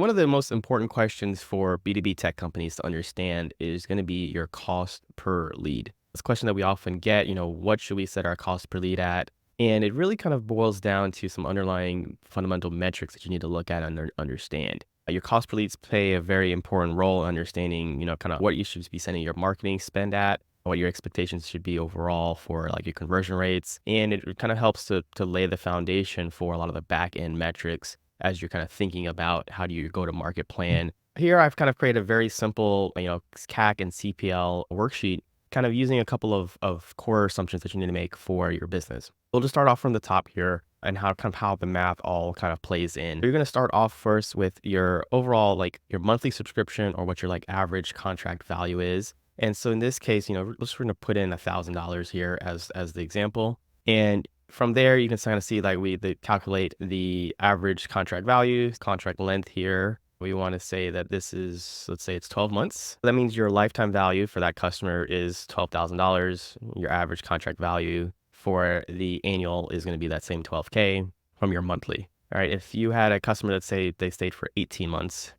One of the most important questions for B2B tech companies to understand is going to be your cost per lead. It's a question that we often get, what should we set our cost per lead at? And it really kind of boils down to some underlying fundamental metrics that you need to look at and understand. Your cost per leads play a very important role in understanding, kind of what you should be sending your marketing spend at, what your expectations should be overall for like your conversion rates. And it kind of helps to lay the foundation for a lot of the back end metrics as you're kind of thinking about how do you go to market plan. Here, I've kind of created a very simple, CAC and CPL worksheet, kind of using a couple of core assumptions that you need to make for your business. We'll just start off from the top here and how the math all kind of plays in. You're going to start off first with your overall, like your monthly subscription or what your like average contract value is. And so in this case, let's we're going to put in $1,000 here as the example. And from there, you can kind of see like calculate the average contract value, contract length here. We want to say that this is, let's say it's 12 months. That means your lifetime value for that customer is $12,000. Your average contract value for the annual is going to be that same 12K from your monthly. All right. If you had a customer that say they stayed for 18 months,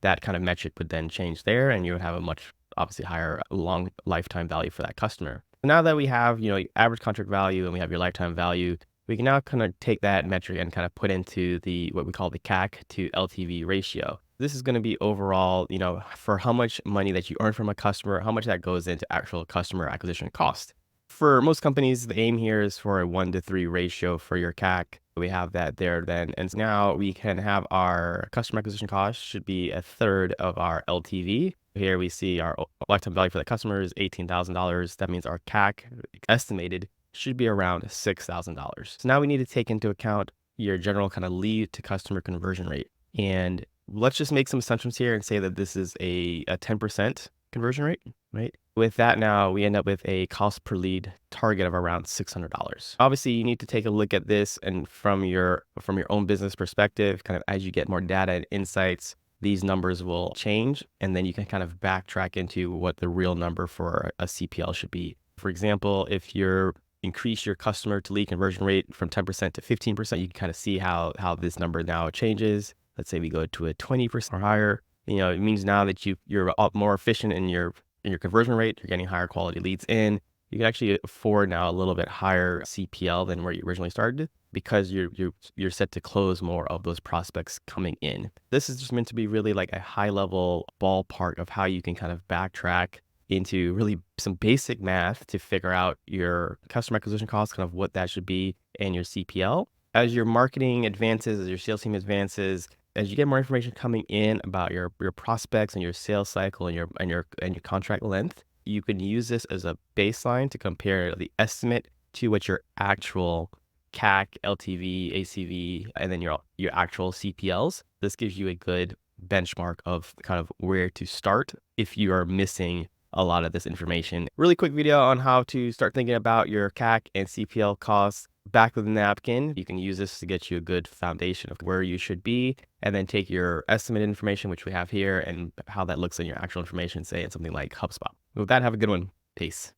that kind of metric would then change there and you would have a much obviously higher long lifetime value for that customer. Now that we have, average contract value and we have your lifetime value, we can now kind of take that metric and kind of put into what we call the CAC to LTV ratio. This is going to be overall, for how much money that you earn from a customer, how much that goes into actual customer acquisition cost. For most companies, the aim here is for a 1-to-3 ratio for your CAC. We have that there then. And so now we can have our customer acquisition cost should be a third of our LTV. Here we see our lifetime value for the customer is $18,000. That means our CAC estimated should be around $6,000. So now we need to take into account your general kind of lead to customer conversion rate. And let's just make some assumptions here and say that this is a 10% conversion rate, right? With that now, we end up with a cost per lead target of around $600. Obviously, you need to take a look at this and from your own business perspective, kind of as you get more data and insights, these numbers will change, and then you can kind of backtrack into what the real number for a CPL should be. For example, if you're increase your customer to lead conversion rate from 10% to 15%, you can kind of see how this number now changes. Let's say we go to a 20% or higher. It means now that you're more efficient in your conversion rate. You're getting higher quality leads in. You can actually afford now a little bit higher CPL than where you originally started because you're set to close more of those prospects coming in. This is just meant to be really like a high level ballpark of how you can kind of backtrack into really some basic math to figure out your customer acquisition costs, kind of what that should be, and your CPL. As your marketing advances, as your sales team advances, as you get more information coming in about your prospects and your sales cycle and your contract length, you can use this as a baseline to compare the estimate to what your actual CAC, LTV, ACV, and then your actual CPLs. This gives you a good benchmark of kind of where to start if you are missing a lot of this information. Really quick video on how to start thinking about your CAC and CPL costs. Back with the napkin, you can use this to get you a good foundation of where you should be, and then take your estimate information, which we have here, and how that looks in your actual information, say in something like HubSpot. With that, have a good one. Peace.